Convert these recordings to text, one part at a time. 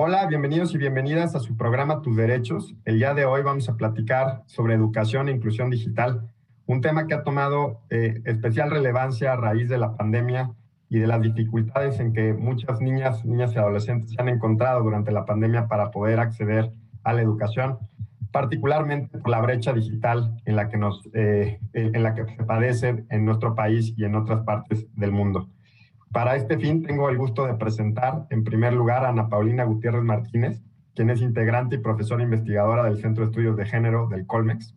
Hola, bienvenidos y bienvenidas a su programa Tus Derechos. El día de hoy vamos a platicar sobre educación e inclusión digital, un tema que ha tomado especial relevancia a raíz de la pandemia y de las dificultades en que muchas niñas y adolescentes se han encontrado durante la pandemia para poder acceder a la educación, particularmente por la brecha digital en la que se padece en nuestro país y en otras partes del mundo. Para este fin, tengo el gusto de presentar, en primer lugar, a Ana Paulina Gutiérrez Martínez, quien es integrante y profesora investigadora del Centro de Estudios de Género del Colmex.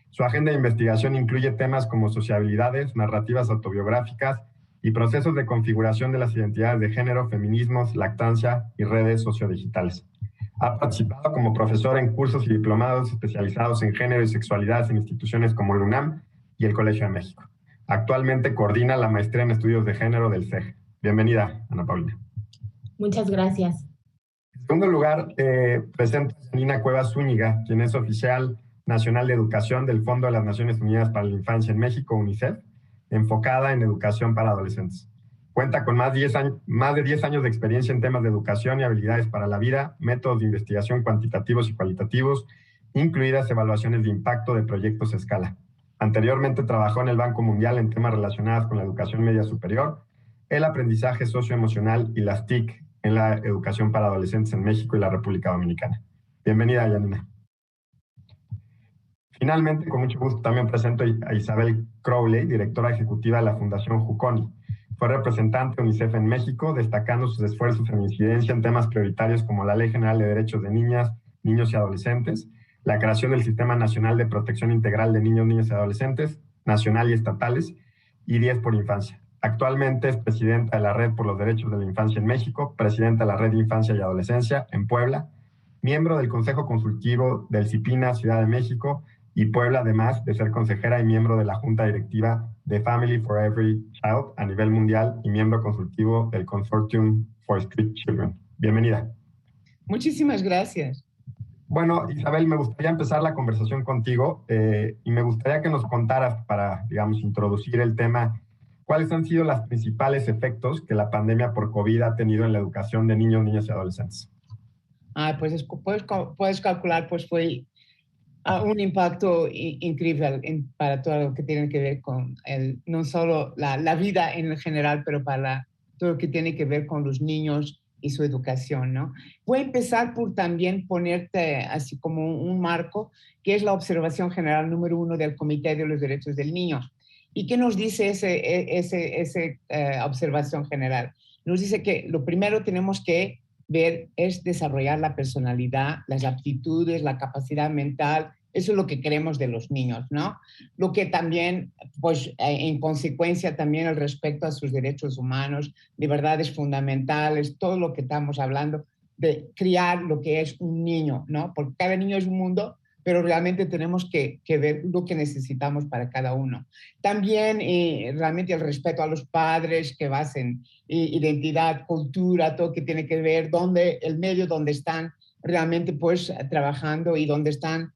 Su agenda de investigación incluye temas como sociabilidades, narrativas autobiográficas y procesos de configuración de las identidades de género, feminismos, lactancia y redes sociodigitales. Ha participado como profesora en cursos y diplomados especializados en género y sexualidades en instituciones como el UNAM y el Colegio de México. Actualmente coordina la maestría en estudios de género del CEG. Bienvenida, Ana Paulina. Muchas gracias. En segundo lugar, presento a Janina Cuevas Zúñiga, quien es oficial nacional de educación del Fondo de las Naciones Unidas para la Infancia en México, UNICEF, enfocada en educación para adolescentes. Cuenta con más de 10 años de experiencia en temas de educación y habilidades para la vida, métodos de investigación cuantitativos y cualitativos, incluidas evaluaciones de impacto de proyectos a escala. Anteriormente trabajó en el Banco Mundial en temas relacionados con la educación media superior, el aprendizaje socioemocional y las TIC en la educación para adolescentes en México y la República Dominicana. Bienvenida, Janina. Finalmente, con mucho gusto, también presento a Isabel Crowley, directora ejecutiva de la Fundación Juconi. Fue representante de UNICEF en México, destacando sus esfuerzos en incidencia en temas prioritarios como la Ley General de Derechos de Niñas, Niños y Adolescentes, la creación del Sistema Nacional de Protección Integral de Niños, Niñas y Adolescentes, nacional y estatales, y 10 por Infancia. Actualmente es presidenta de la Red por los Derechos de la Infancia en México, presidenta de la Red de Infancia y Adolescencia en Puebla, miembro del Consejo Consultivo del CIPINA Ciudad de México y Puebla, además de ser consejera y miembro de la Junta Directiva de Family for Every Child a nivel mundial y miembro consultivo del Consortium for Street Children. Bienvenida. Muchísimas gracias. Bueno, Isabel, me gustaría empezar la conversación contigo y me gustaría que nos contaras, para, digamos, introducir el tema, ¿cuáles han sido los principales efectos que la pandemia por COVID ha tenido en la educación de niños, niñas y adolescentes? Pues puedes calcular, pues fue un impacto increíble para todo lo que tiene que ver con no solo la vida en general, pero para todo lo que tiene que ver con los niños y su educación, ¿no? Voy a empezar por también ponerte así como un marco, que es la observación general número 1 del Comité de los Derechos del Niño. ¿Y qué nos dice esa observación general? Nos dice que lo primero tenemos que ver es desarrollar la personalidad, las aptitudes, la capacidad mental. Eso es lo que queremos de los niños, ¿no? Lo que también, pues, en consecuencia también el respeto a sus derechos humanos, libertades fundamentales, todo lo que estamos hablando de criar lo que es un niño, ¿no? Porque cada niño es un mundo, pero realmente tenemos que ver lo que necesitamos para cada uno. También realmente el respeto a los padres que basen identidad, cultura, todo que tiene que ver el medio donde están realmente pues trabajando y donde están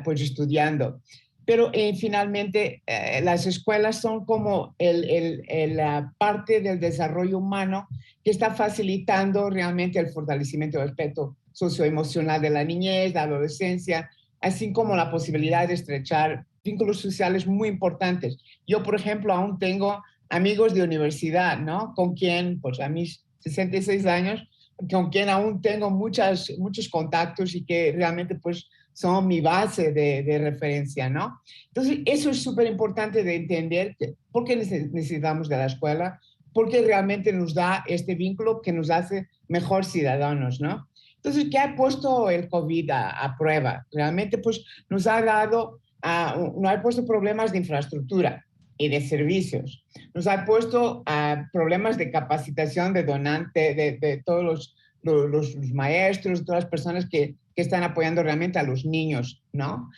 pues estudiando. Pero finalmente las escuelas son como la parte del desarrollo humano que está facilitando realmente el fortalecimiento del aspecto socioemocional de la niñez, la adolescencia, así como la posibilidad de estrechar vínculos sociales muy importantes. Yo, por ejemplo, aún tengo amigos de universidad, ¿no? Con quien, pues a mis 66 años, con quien aún tengo muchos contactos y que realmente pues son mi base de referencia, ¿no? Entonces, eso es súper importante de entender por qué necesitamos de la escuela, porque realmente nos da este vínculo que nos hace mejor ciudadanos, ¿no? Entonces, ¿qué ha puesto el COVID a prueba? Realmente pues nos ha puesto problemas de infraestructura y de servicios. Nos ha puesto problemas de capacitación de donante, de todos los maestros, todas las personas que están apoyando realmente a los niños, ¿no?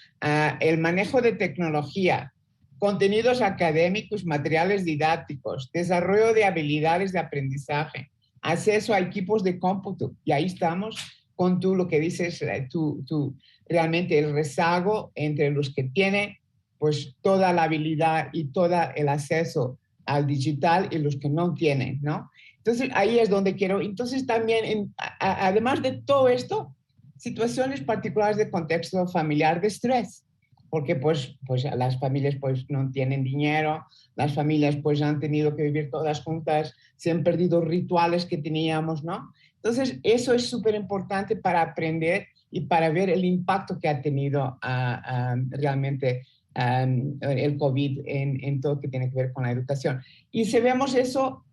El manejo de tecnología, contenidos académicos, materiales didácticos, desarrollo de habilidades de aprendizaje, acceso a equipos de cómputo. Y ahí estamos con lo que dices, realmente el rezago entre los que tienen pues toda la habilidad y todo el acceso al digital y los que no tienen, ¿no? Entonces, ahí es donde quiero. Entonces, también, además de todo esto, situaciones particulares de contexto familiar de estrés, porque pues las familias pues no tienen dinero, las familias pues han tenido que vivir todas juntas, se han perdido rituales que teníamos, ¿no? Entonces, eso es súper importante para aprender y para ver el impacto que ha tenido realmente el COVID en todo lo que tiene que ver con la educación. Y si vemos eso,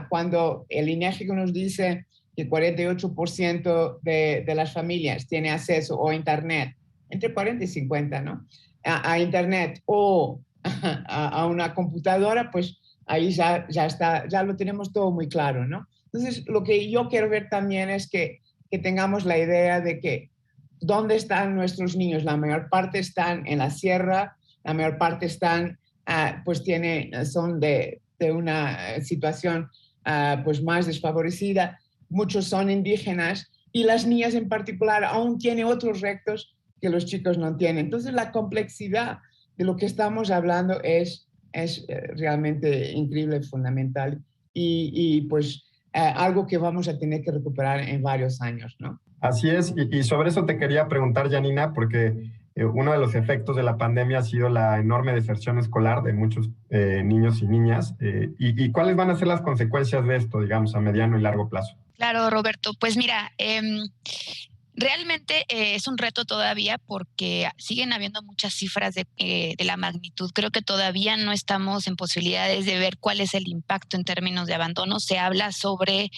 cuando el INEGI nos dice que 48% de las familias tiene acceso a Internet, entre 40 y 50, ¿no? A Internet o a una computadora, pues ahí ya está, ya lo tenemos todo muy claro, ¿no? Entonces, lo que yo quiero ver también es que tengamos la idea de que dónde están nuestros niños. La mayor parte están en la sierra, la mayor parte están, pues son de una situación pues más desfavorecida, muchos son indígenas y las niñas en particular aún tienen otros retos que los chicos no tienen. Entonces la complejidad de lo que estamos hablando es realmente increíble, fundamental y pues algo que vamos a tener que recuperar en varios años, ¿no? Así es, y sobre eso te quería preguntar, Janina, porque uno de los efectos de la pandemia ha sido la enorme deserción escolar de muchos niños y niñas. ¿Y cuáles van a ser las consecuencias de esto, digamos, a mediano y largo plazo? Claro, Roberto. Pues mira, realmente es un reto todavía porque siguen habiendo muchas cifras de la magnitud. Creo que todavía no estamos en posibilidades de ver cuál es el impacto en términos de abandono. Se habla sobre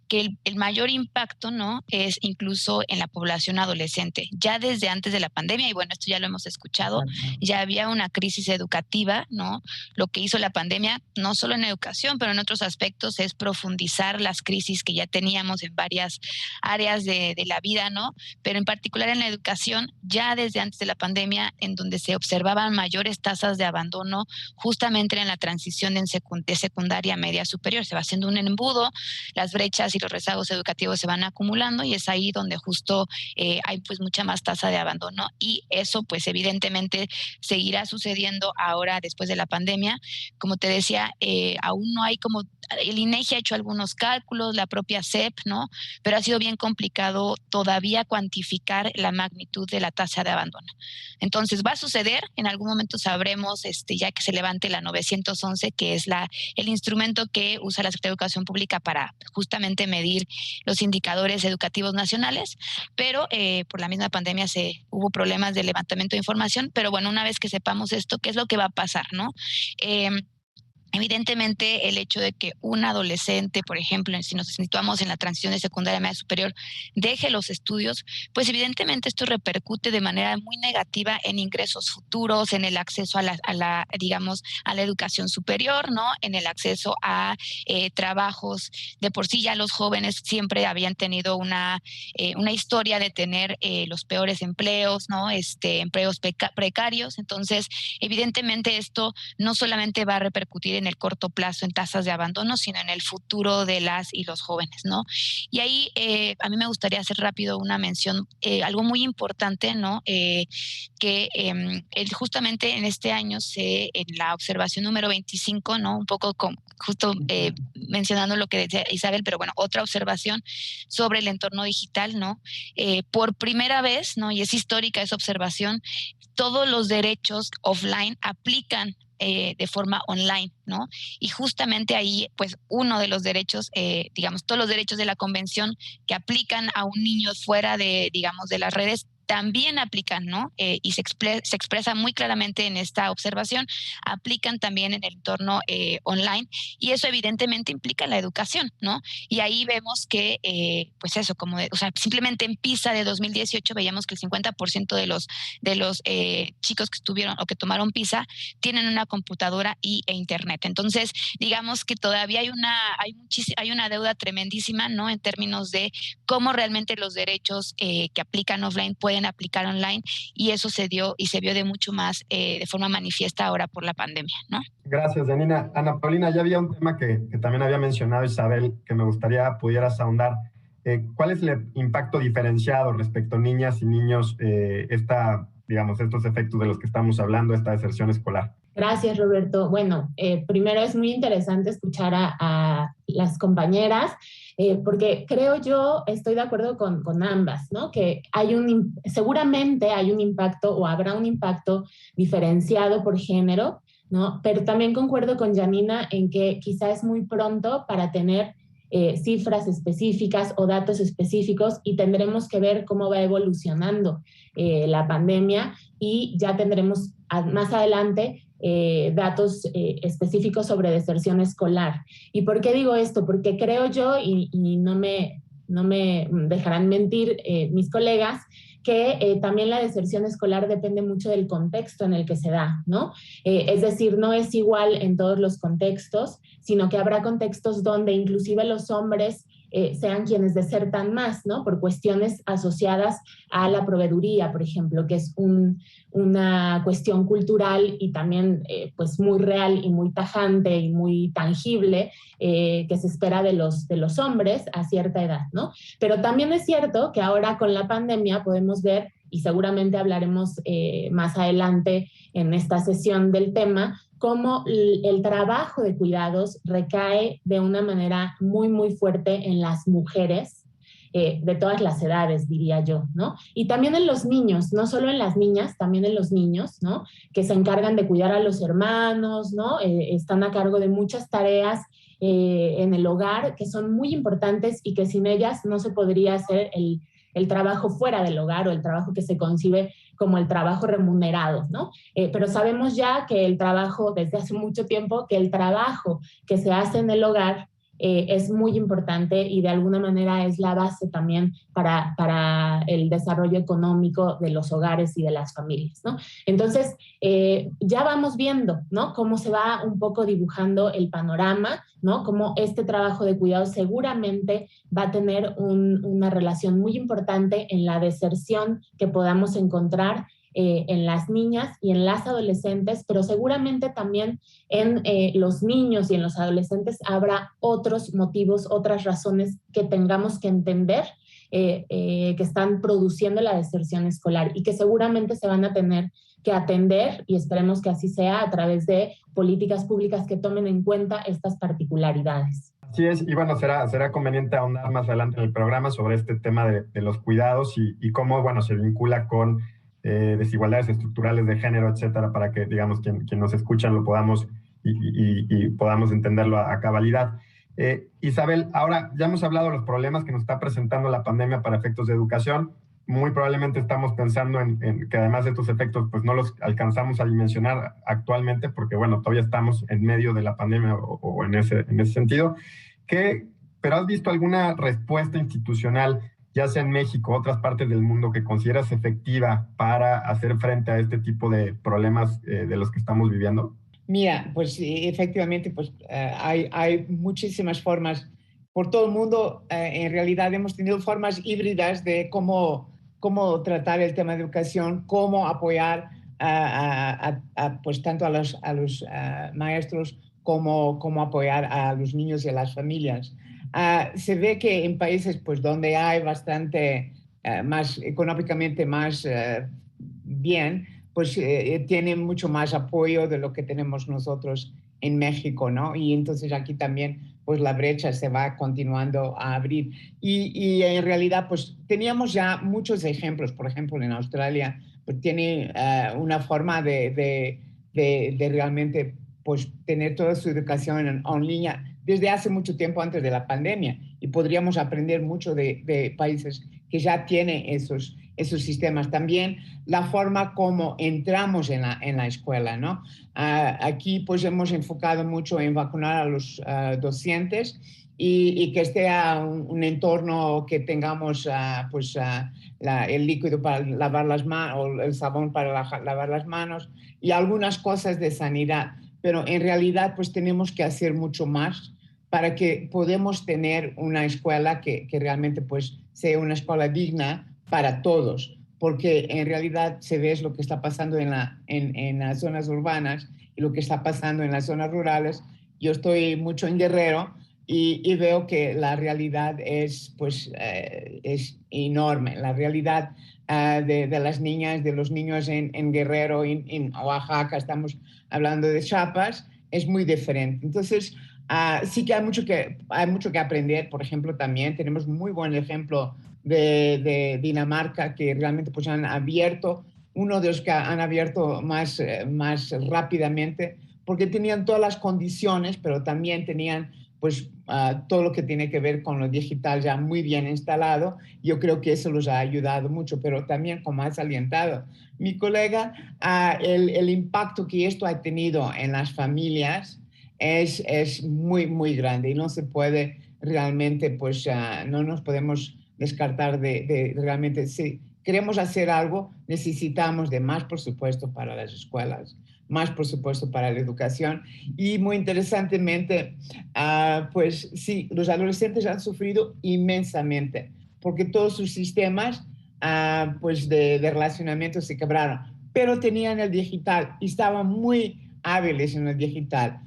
que el mayor impacto, ¿no?, es incluso en la población adolescente. Ya desde antes de la pandemia, y bueno, esto ya lo hemos escuchado, ya había una crisis educativa, ¿no? Lo que hizo la pandemia, no solo en educación, pero en otros aspectos, es profundizar las crisis que ya teníamos en varias áreas de la vida, ¿no? Pero en particular en la educación, ya desde antes de la pandemia, en donde se observaban mayores tasas de abandono, justamente en la transición de secundaria a media superior. Se va haciendo un embudo, las brechas y los rezagos educativos se van acumulando y es ahí donde justo hay pues mucha más tasa de abandono y eso pues evidentemente seguirá sucediendo ahora después de la pandemia. Como te decía, aún no hay como, el INEGI ha hecho algunos cálculos, la propia SEP, ¿no? Pero ha sido bien complicado todavía cuantificar la magnitud de la tasa de abandono. Entonces va a suceder, en algún momento sabremos, ya que se levante la 911, que es el instrumento que usa la Secretaría de Educación Pública para justamente medir los indicadores educativos nacionales, pero por la misma pandemia hubo problemas de levantamiento de información, pero bueno, una vez que sepamos esto, ¿qué es lo que va a pasar, no? Evidentemente, el hecho de que un adolescente, por ejemplo, si nos situamos en la transición de secundaria a media superior, deje los estudios, pues evidentemente esto repercute de manera muy negativa en ingresos futuros, en el acceso a la digamos, a la educación superior, ¿no? En el acceso a trabajos. De por sí ya los jóvenes siempre habían tenido una historia de tener los peores empleos, ¿no? Empleos precarios. Entonces, evidentemente esto no solamente va a repercutir en el corto plazo en tasas de abandono, sino en el futuro de las y los jóvenes, ¿no? Y ahí a mí me gustaría hacer rápido una mención, algo muy importante, ¿no? Que justamente en este año en la observación número 25, ¿no? Un poco justo mencionando lo que decía Isabel, pero bueno, otra observación sobre el entorno digital, ¿no? Por primera vez, ¿no? Y es histórica esa observación, todos los derechos offline aplican de forma online, ¿no? Y justamente ahí, pues, uno de los derechos, digamos, todos los derechos de la convención que aplican a un niño fuera de, digamos, de las redes, también aplican, ¿no? Y se expresa muy claramente en esta observación, aplican también en el entorno online y eso evidentemente implica la educación, ¿no? Y ahí vemos que, pues eso, o sea, simplemente en PISA de 2018 veíamos que el 50% de los chicos que estuvieron o que tomaron PISA tienen una computadora e internet. Entonces, digamos que todavía hay una deuda tremendísima, ¿no? En términos de cómo realmente los derechos que aplican offline pueden aplicar online y eso se dio y se vio de mucho más de forma manifiesta ahora por la pandemia, ¿no? Gracias, Janina. Ana Paulina, ya había un tema que también había mencionado Isabel, que me gustaría pudieras ahondar. ¿Cuál es el impacto diferenciado respecto a niñas y niños, digamos, estos efectos de los que estamos hablando, esta deserción escolar? Gracias, Roberto. Bueno, primero es muy interesante escuchar a las compañeras, porque creo yo, estoy de acuerdo con ambas, ¿no? Que seguramente hay un impacto o habrá un impacto diferenciado por género, ¿no? Pero también concuerdo con Janina en que quizá es muy pronto para tener cifras específicas o datos específicos y tendremos que ver cómo va evolucionando la pandemia y ya tendremos más adelante datos específicos sobre deserción escolar. ¿Y por qué digo esto? Porque creo yo, y no me dejarán mentir mis colegas, que también la deserción escolar depende mucho del contexto en el que se da, ¿no? Es decir, no es igual en todos los contextos, sino que habrá contextos donde inclusive los hombres sean quienes desertan más, ¿no? Por cuestiones asociadas a la proveeduría, por ejemplo, que es una cuestión cultural y también pues muy real y muy tajante y muy tangible que se espera de los hombres a cierta edad, ¿no? Pero también es cierto que ahora con la pandemia podemos ver, y seguramente hablaremos más adelante en esta sesión del tema, cómo el trabajo de cuidados recae de una manera muy, muy fuerte en las mujeres, de todas las edades, diría yo, ¿no? Y también en los niños, no solo en las niñas, también en los niños, ¿no? Que se encargan de cuidar a los hermanos, ¿no? Están a cargo de muchas tareas en el hogar que son muy importantes y que sin ellas no se podría hacer el trabajo fuera del hogar o el trabajo que se concibe como el trabajo remunerado, ¿no? Pero sabemos ya que el trabajo, desde hace mucho tiempo, que el trabajo que se hace en el hogar es muy importante y de alguna manera es la base también para el desarrollo económico de los hogares y de las familias, ¿no? Entonces, ya vamos viendo, ¿no? Cómo se va un poco dibujando el panorama, ¿no? Cómo este trabajo de cuidado seguramente va a tener una relación muy importante en la deserción que podamos encontrar en las niñas y en las adolescentes, pero seguramente también en los niños y en los adolescentes habrá otros motivos, otras razones que tengamos que entender que están produciendo la deserción escolar y que seguramente se van a tener que atender, y esperemos que así sea, a través de políticas públicas que tomen en cuenta estas particularidades. Así es, y bueno, será conveniente ahondar más adelante en el programa sobre este tema de los cuidados y cómo, bueno, se vincula con desigualdades estructurales de género, etcétera, para que, digamos, quien nos escuchan lo podamos y podamos entenderlo a cabalidad. Isabel, ahora ya hemos hablado de los problemas que nos está presentando la pandemia para efectos de educación. Muy probablemente estamos pensando en que además de estos efectos, pues no los alcanzamos a dimensionar actualmente porque, bueno, todavía estamos en medio de la pandemia o en ese sentido. ¿Pero has visto alguna respuesta institucional, ya sea en México o otras partes del mundo, que consideras efectiva para hacer frente a este tipo de problemas de los que estamos viviendo? Mira, pues efectivamente pues, hay muchísimas formas. Por todo el mundo, en realidad hemos tenido formas híbridas de cómo tratar el tema de educación, cómo apoyar pues tanto a los maestros como apoyar a los niños y a las familias. Se ve que en países pues, donde hay bastante más económicamente más bien, pues tienen mucho más apoyo de lo que tenemos nosotros en México, ¿no? Y entonces aquí también pues la brecha se va continuando a abrir. Y en realidad pues teníamos ya muchos ejemplos, por ejemplo en Australia pues tiene una forma de realmente pues tener toda su educación en línea desde hace mucho tiempo antes de la pandemia y podríamos aprender mucho de países que ya tienen esos sistemas. También la forma como entramos en la escuela, ¿no? Aquí pues hemos enfocado mucho en vacunar a los docentes y que esté un entorno que tengamos el líquido para lavar las manos o el sabón para lavar las manos y algunas cosas de sanidad. Pero en realidad pues tenemos que hacer mucho más para que podamos tener una escuela que realmente pues sea una escuela digna para todos, porque en realidad se ve lo que está pasando en las zonas urbanas y lo que está pasando en las zonas rurales. Yo estoy mucho en Guerrero y veo que la realidad es, pues, es enorme. La realidad de las niñas, de los niños en Guerrero, en Oaxaca, estamos hablando de Chiapas, es muy diferente. Entonces, sí que hay mucho que aprender. Por ejemplo, también tenemos muy buen ejemplo de Dinamarca, que realmente pues, han abierto, uno de los que han abierto más rápidamente, porque tenían todas las condiciones, pero también tenían pues todo lo que tiene que ver con lo digital ya muy bien instalado. Yo creo que eso los ha ayudado mucho, pero también, como ha salientado mi colega, el impacto que esto ha tenido en las familias es muy, muy grande y no se puede realmente, pues no nos podemos descartar de realmente, si queremos hacer algo, necesitamos de más presupuesto para las escuelas, más presupuesto para la educación y muy interesantemente, pues sí, los adolescentes han sufrido inmensamente porque todos sus sistemas pues de relacionamiento se quebraron, pero tenían el digital y estaban muy hábiles en el digital.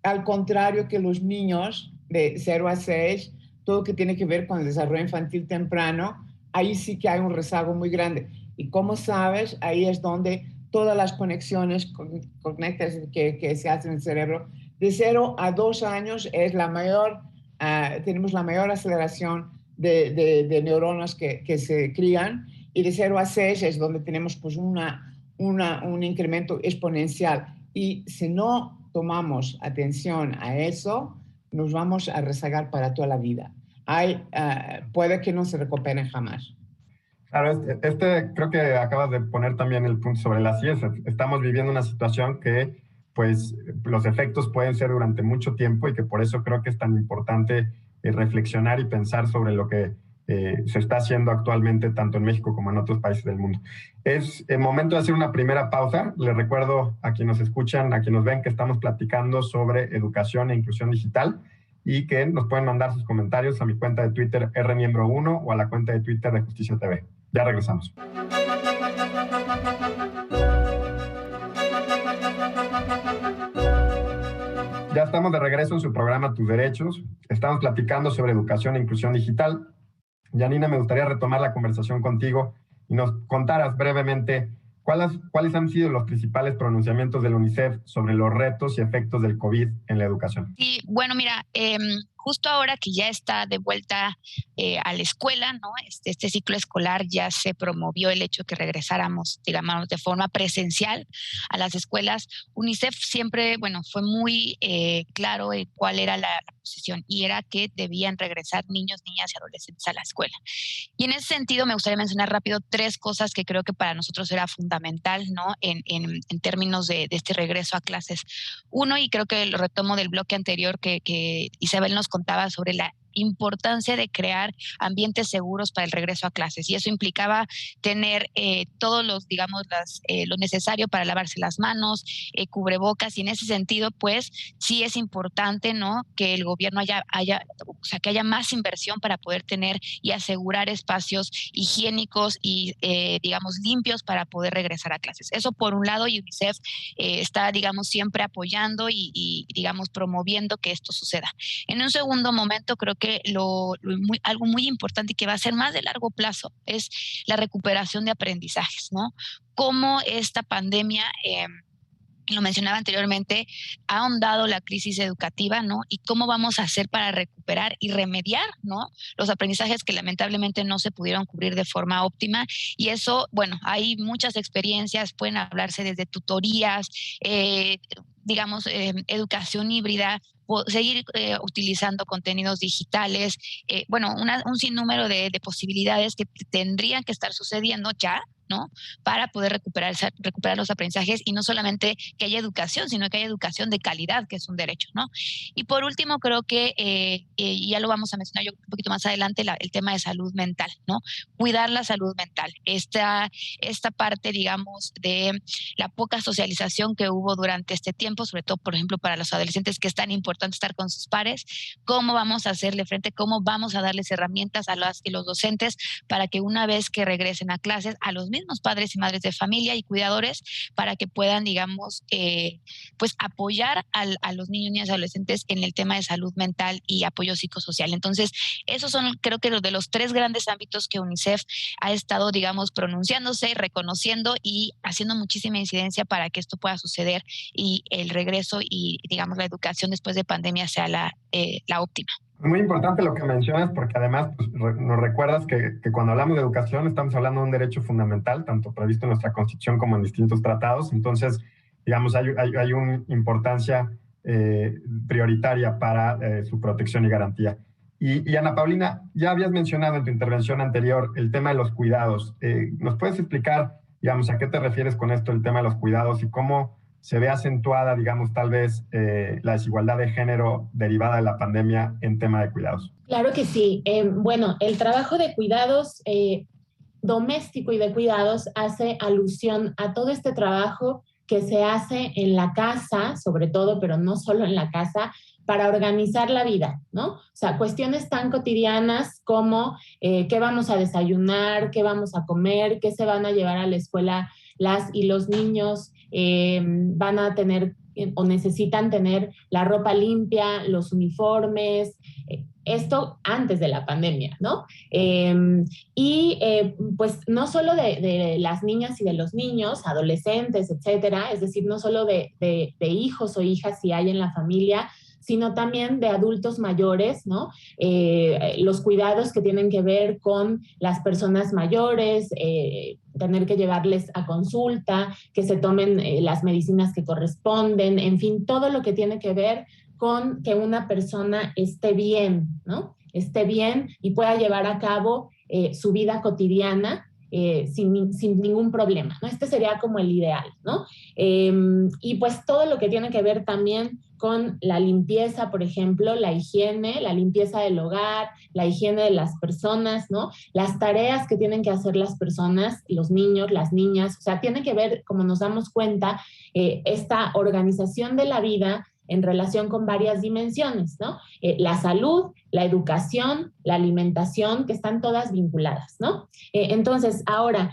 Al contrario que los niños de 0 a 6, todo lo que tiene que ver con el desarrollo infantil temprano, ahí sí que hay un rezago muy grande. Y como sabes, ahí es donde todas las conexiones que se hacen en el cerebro, de 0 a 2 años es la mayor, tenemos la mayor aceleración de neuronas que se crían, y de 0 a 6 es donde tenemos pues un incremento exponencial. Y si no tomamos atención a eso, nos vamos a rezagar para toda la vida. Puede que no se recuperen jamás. Claro, creo que acabas de poner también el punto sobre las IES. Estamos viviendo una situación que, pues, los efectos pueden ser durante mucho tiempo y que por eso creo que es tan importante reflexionar y pensar sobre lo que se está haciendo actualmente tanto en México como en otros países del mundo. Es el momento de hacer una primera pausa. Les recuerdo a quienes nos escuchan, a quienes nos ven, que estamos platicando sobre educación e inclusión digital y que nos pueden mandar sus comentarios a mi cuenta de Twitter rmiembro1 o a la cuenta de Twitter de Justicia TV. Ya regresamos. Ya estamos de regreso en su programa Tus Derechos. Estamos platicando sobre educación e inclusión digital. Janina, me gustaría retomar la conversación contigo y nos contaras brevemente cuáles han sido los principales pronunciamientos del UNICEF sobre los retos y efectos del COVID en la educación. Sí, bueno, mira, justo ahora que ya está de vuelta a la escuela, ¿no? Este ciclo escolar ya se promovió el hecho de que regresáramos, digamos, de forma presencial a las escuelas. UNICEF siempre, bueno, fue muy claro en cuál era la posición, y era que debían regresar niños, niñas y adolescentes a la escuela. Y en ese sentido me gustaría mencionar rápido 3 cosas que creo que para nosotros era fundamental, ¿no? En términos de este regreso a clases. Uno, y creo que lo retomo del bloque anterior que Isabel nos contaba sobre la importancia de crear ambientes seguros para el regreso a clases, y eso implicaba tener todos los, digamos, lo necesario para lavarse las manos, cubrebocas, y en ese sentido, pues sí es importante, ¿no?, que el gobierno que haya más inversión para poder tener y asegurar espacios higiénicos y, digamos, limpios para poder regresar a clases. Eso por un lado, y UNICEF está, digamos, siempre apoyando y, digamos, promoviendo que esto suceda. En un segundo momento, creo que algo muy importante y que va a ser más de largo plazo es la recuperación de aprendizajes, ¿no? Cómo esta pandemia, lo mencionaba anteriormente, ha ahondado la crisis educativa, ¿no? Y cómo vamos a hacer para recuperar y remediar, ¿no?, los aprendizajes que lamentablemente no se pudieron cubrir de forma óptima. Y eso, bueno, hay muchas experiencias, pueden hablarse desde tutorías, digamos, educación híbrida, seguir utilizando contenidos digitales, bueno, un sinnúmero de posibilidades que tendrían que estar sucediendo ya, ¿no?, para poder recuperar los aprendizajes, y no solamente que haya educación, sino que haya educación de calidad, que es un derecho, ¿no? Y por último, creo que, y ya lo vamos a mencionar yo un poquito más adelante, el tema de salud mental, ¿no? Cuidar la salud mental. Esta parte, digamos, de la poca socialización que hubo durante este tiempo, sobre todo, por ejemplo, para los adolescentes, que es tan importante importante estar con sus pares, cómo vamos a hacerle frente, cómo vamos a darles herramientas a las y los docentes para que una vez que regresen a clases, a los mismos padres y madres de familia y cuidadores, para que puedan, digamos, pues apoyar a los niños, niñas y adolescentes en el tema de salud mental y apoyo psicosocial. Entonces, esos son, creo que, de los 3 grandes ámbitos que UNICEF ha estado, digamos, pronunciándose, reconociendo y haciendo muchísima incidencia para que esto pueda suceder y el regreso y, digamos, la educación después de pandemia sea la óptima. Muy importante lo que mencionas, porque además pues, nos recuerdas que cuando hablamos de educación estamos hablando de un derecho fundamental, tanto previsto en nuestra Constitución como en distintos tratados. Entonces, digamos, hay una importancia prioritaria para su protección y garantía. Y Ana Paulina, ya habías mencionado en tu intervención anterior el tema de los cuidados. ¿Nos puedes explicar, digamos, a qué te refieres con esto, el tema de los cuidados y cómo se ve acentuada, digamos, tal vez la desigualdad de género derivada de la pandemia en tema de cuidados? Claro que sí. Bueno, el trabajo de cuidados doméstico y de cuidados hace alusión a todo este trabajo que se hace en la casa, sobre todo, pero no solo en la casa, para organizar la vida, ¿no? O sea, cuestiones tan cotidianas como qué vamos a desayunar, qué vamos a comer, qué se van a llevar a la escuela las y los niños, van a tener o necesitan tener la ropa limpia, los uniformes, esto antes de la pandemia, ¿no? Pues no solo de las niñas y de los niños, adolescentes, etcétera, es decir, no solo de hijos o hijas si hay en la familia, sino también de adultos mayores, ¿no? Los cuidados que tienen que ver con las personas mayores, tener que llevarles a consulta, que se tomen las medicinas que corresponden, en fin, todo lo que tiene que ver con que una persona esté bien, ¿no? Esté bien y pueda llevar a cabo su vida cotidiana sin ningún problema, ¿no? Este sería como el ideal, ¿no? Y pues todo lo que tiene que ver también con la limpieza, por ejemplo, la higiene, la limpieza del hogar, la higiene de las personas, ¿no? Las tareas que tienen que hacer las personas, los niños, las niñas, o sea, tiene que ver, como nos damos cuenta, esta organización de la vida en relación con varias dimensiones, ¿no? La salud, la educación, la alimentación, que están todas vinculadas, ¿no? Entonces, ahora,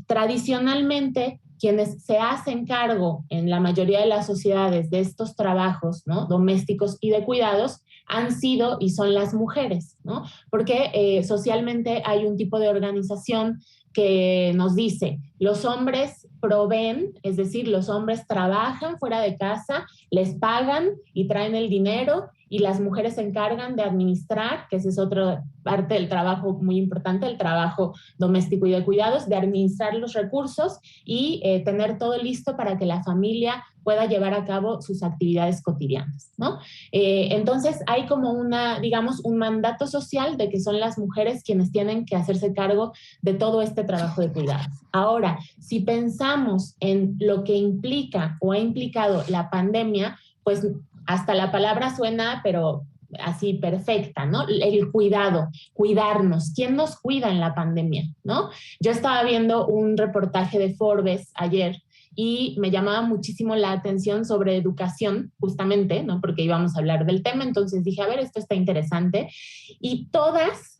tradicionalmente, quienes se hacen cargo en la mayoría de las sociedades de estos trabajos, ¿no? Domésticos y de cuidados han sido y son las mujeres, ¿no? Porque socialmente hay un tipo de organización que nos dice, los hombres proveen, es decir, los hombres trabajan fuera de casa, les pagan y traen el dinero, y las mujeres se encargan de administrar, que esa es otra parte del trabajo muy importante, el trabajo doméstico y de cuidados, de administrar los recursos y tener todo listo para que la familia pueda llevar a cabo sus actividades cotidianas, ¿no? Entonces hay como digamos, un mandato social de que son las mujeres quienes tienen que hacerse cargo de todo este trabajo de cuidados. Ahora, si pensamos en lo que implica o ha implicado la pandemia, pues hasta la palabra suena, pero así perfecta, ¿no? El cuidado, cuidarnos. ¿Quién nos cuida en la pandemia, no? Yo estaba viendo un reportaje de Forbes ayer y me llamaba muchísimo la atención sobre educación, justamente, ¿no? Porque íbamos a hablar del tema, entonces dije, a ver, esto está interesante. Y todas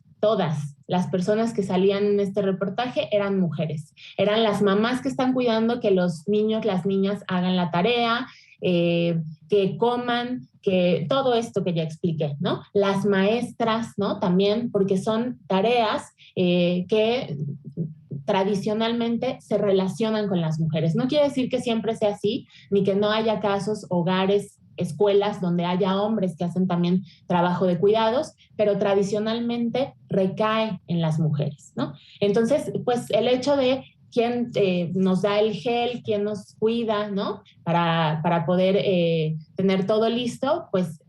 las personas que salían en este reportaje eran mujeres. Eran las mamás que están cuidando que los niños, las niñas hagan la tarea, que coman, que todo esto que ya expliqué, ¿no? Las maestras, ¿no? También, porque son tareas que tradicionalmente se relacionan con las mujeres. No quiere decir que siempre sea así, ni que no haya casos, hogares, escuelas donde haya hombres que hacen también trabajo de cuidados, pero tradicionalmente recae en las mujeres, ¿no? Entonces, pues el hecho de quién nos da el gel, quién nos cuida, ¿no? Para poder tener todo listo, pues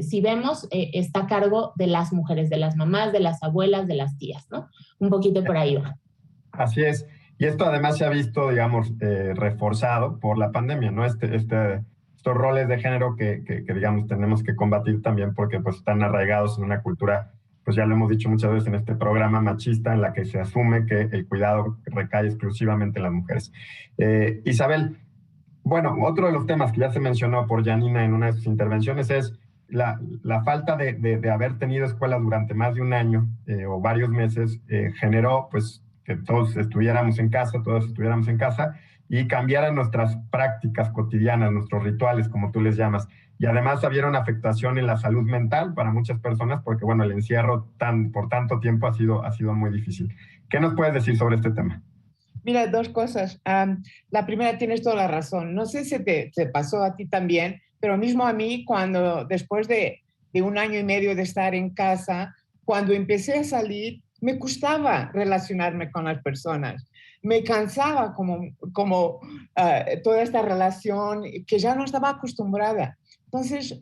si vemos, está a cargo de las mujeres, de las mamás, de las abuelas, de las tías, ¿no? Un poquito por ahí va. Así es. Y esto además se ha visto, digamos, reforzado por la pandemia, ¿no? Estos roles de género que, digamos, tenemos que combatir también porque pues están arraigados en una cultura, pues ya lo hemos dicho muchas veces en este programa, machista, en la que se asume que el cuidado recae exclusivamente en las mujeres. Isabel, bueno, otro de los temas que ya se mencionó por Janina en una de sus intervenciones es la falta de haber tenido escuela durante más de un año o varios meses generó pues que todos estuviéramos en casa y cambiaran nuestras prácticas cotidianas, nuestros rituales, como tú les llamas. Y además había una afectación en la salud mental para muchas personas porque, bueno, el encierro por tanto tiempo ha sido muy difícil. ¿Qué nos puedes decir sobre este tema? Mira, dos cosas. La primera, tienes toda la razón. No sé si te pasó a ti también, pero mismo a mí, cuando después de un año y medio de estar en casa, cuando empecé a salir, me costaba relacionarme con las personas. Me cansaba como toda esta relación que ya no estaba acostumbrada. Entonces,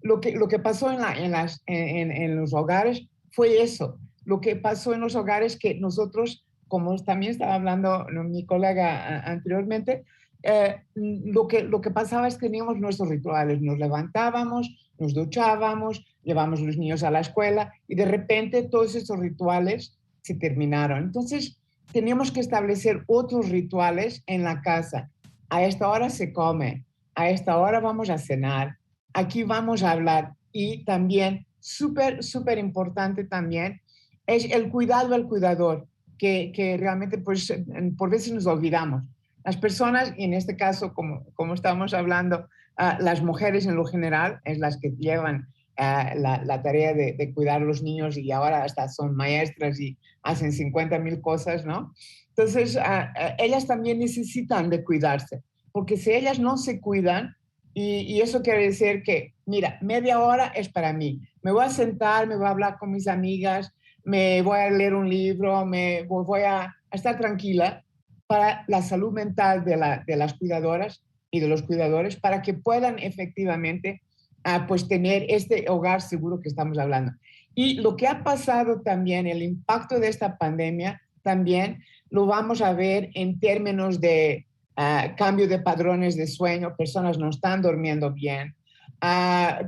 lo que pasó en los hogares fue eso. Lo que pasó en los hogares que nosotros, como también estaba hablando mi colega anteriormente, lo que pasaba es que teníamos nuestros rituales. Nos levantábamos, nos duchábamos, llevábamos a los niños a la escuela y de repente todos esos rituales se terminaron. Entonces, teníamos que establecer otros rituales en la casa. A esta hora se come, a esta hora vamos a cenar, aquí vamos a hablar. Y también, súper importante también, es el cuidado al cuidador, que realmente pues, por veces nos olvidamos. Las personas, y en este caso, como estamos hablando, las mujeres en lo general es las que llevan la tarea de cuidar a los niños y ahora hasta son maestras y hacen 50,000 cosas, ¿no? Entonces, ellas también necesitan de cuidarse, porque si ellas no se cuidan, y eso quiere decir que, mira, media hora es para mí. Me voy a sentar, me voy a hablar con mis amigas, me voy a leer un libro, me voy a estar tranquila para la salud mental de las cuidadoras y de los cuidadores, para que puedan efectivamente pues tener este hogar seguro que estamos hablando. Y lo que ha pasado también, el impacto de esta pandemia, también lo vamos a ver en términos de cambio de patrones de sueño, personas no están durmiendo bien,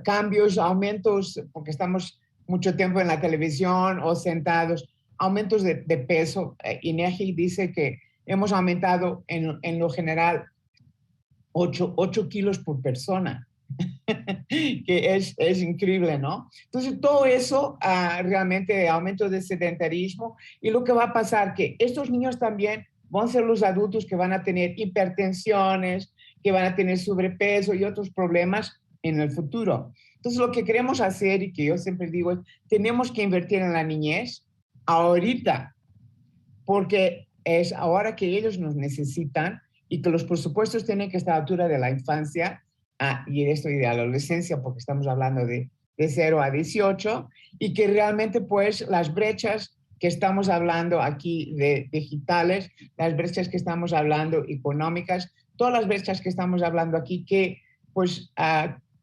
cambios, aumentos, porque estamos mucho tiempo en la televisión o sentados, aumentos de peso. INEGI dice que hemos aumentado en lo general 8 kilos por persona, que es increíble, ¿no? Entonces, todo eso realmente aumento de sedentarismo, y lo que va a pasar que estos niños también van a ser los adultos que van a tener hipertensiones, que van a tener sobrepeso y otros problemas en el futuro. Entonces, lo que queremos hacer, y que yo siempre digo, es tenemos que invertir en la niñez ahorita, porque es ahora que ellos nos necesitan y que los presupuestos tienen que estar a la altura de la infancia y de la adolescencia, porque estamos hablando de 0 a 18, y que realmente pues las brechas que estamos hablando aquí de digitales, las brechas que estamos hablando económicas, todas las brechas que estamos hablando aquí que pues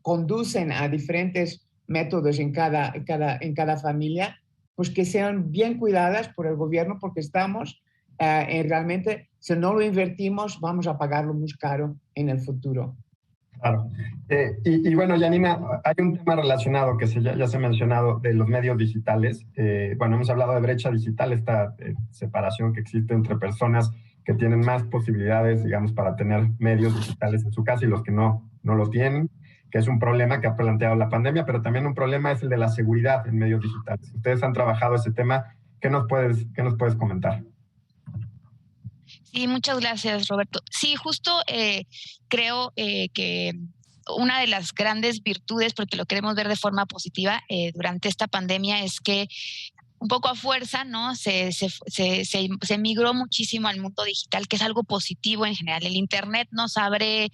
conducen a diferentes métodos en cada familia, pues que sean bien cuidadas por el gobierno, porque estamos realmente, si no lo invertimos, vamos a pagarlo muy caro en el futuro. Claro. Y bueno, Janina, hay un tema relacionado que ya se ha mencionado de los medios digitales. Bueno, hemos hablado de brecha digital, esta separación que existe entre personas que tienen más posibilidades, digamos, para tener medios digitales en su casa y los que no lo tienen, que es un problema que ha planteado la pandemia, pero también un problema es el de la seguridad en medios digitales. Ustedes han trabajado ese tema. ¿Qué nos puedes comentar? Sí, muchas gracias, Roberto. Sí, justo creo que una de las grandes virtudes, porque lo queremos ver de forma positiva durante esta pandemia, es que un poco a fuerza, ¿no? Se migró muchísimo al mundo digital, que es algo positivo en general. El Internet nos abre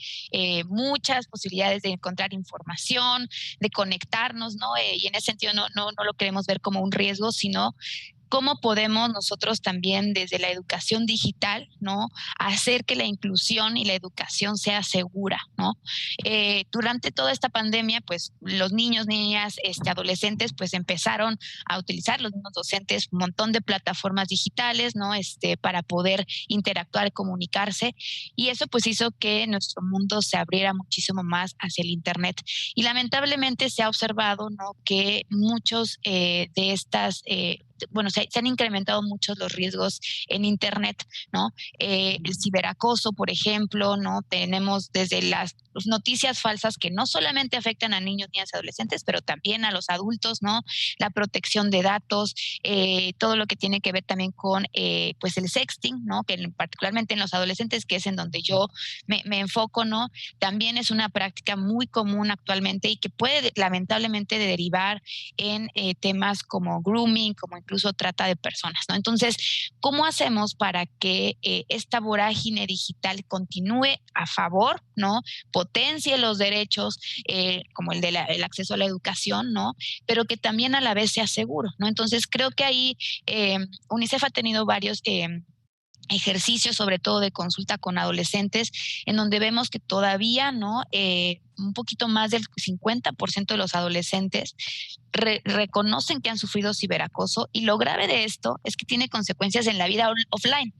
muchas posibilidades de encontrar información, de conectarnos, ¿no? Y en ese sentido no lo queremos ver como un riesgo, sino cómo podemos nosotros también desde la educación digital, ¿no? Hacer que la inclusión y la educación sea segura, ¿no? Durante toda esta pandemia, pues los niños, niñas, adolescentes, pues empezaron a utilizar, los mismos docentes, un montón de plataformas digitales, ¿no? Para poder interactuar y comunicarse, y eso pues hizo que nuestro mundo se abriera muchísimo más hacia el Internet. Y lamentablemente se ha observado, ¿no? Que muchos de estas bueno, se han incrementado mucho los riesgos en Internet, ¿no? El ciberacoso, por ejemplo, ¿no? Tenemos desde las noticias falsas que no solamente afectan a niños, niñas y adolescentes, pero también a los adultos, ¿no? La protección de datos, todo lo que tiene que ver también con pues el sexting, ¿no? Que particularmente en los adolescentes, que es en donde yo me enfoco, ¿no? También es una práctica muy común actualmente y que puede lamentablemente derivar en temas como grooming, como incluso trata de personas, ¿no? Entonces, ¿cómo hacemos para que esta vorágine digital continúe a favor, ¿no? Potencie los derechos como el acceso a la educación, ¿no? Pero que también a la vez sea seguro, ¿no? Entonces, creo que ahí UNICEF ha tenido varios ejercicios, sobre todo de consulta con adolescentes, en donde vemos que todavía, ¿no? Un poquito más del 50% de los adolescentes reconocen que han sufrido ciberacoso, y lo grave de esto es que tiene consecuencias en la vida offline.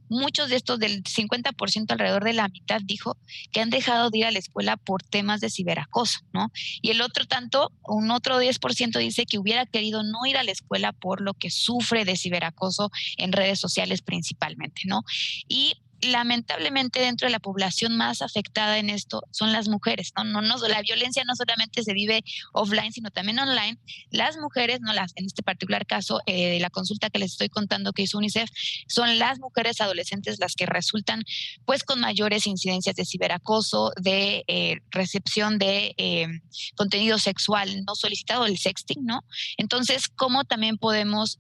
Muchos de estos, del 50%, alrededor de la mitad, dijo que han dejado de ir a la escuela por temas de ciberacoso, ¿no? Y el otro tanto, un otro 10% dice que hubiera querido no ir a la escuela por lo que sufre de ciberacoso en redes sociales principalmente, ¿no? Y lamentablemente dentro de la población más afectada en esto son las mujeres, ¿no? La violencia no solamente se vive offline, sino también online. Las mujeres, no en este particular caso, de la consulta que les estoy contando que hizo UNICEF, son las mujeres adolescentes las que resultan pues con mayores incidencias de ciberacoso, de recepción de contenido sexual no solicitado, el sexting, ¿no? Entonces, ¿cómo también podemos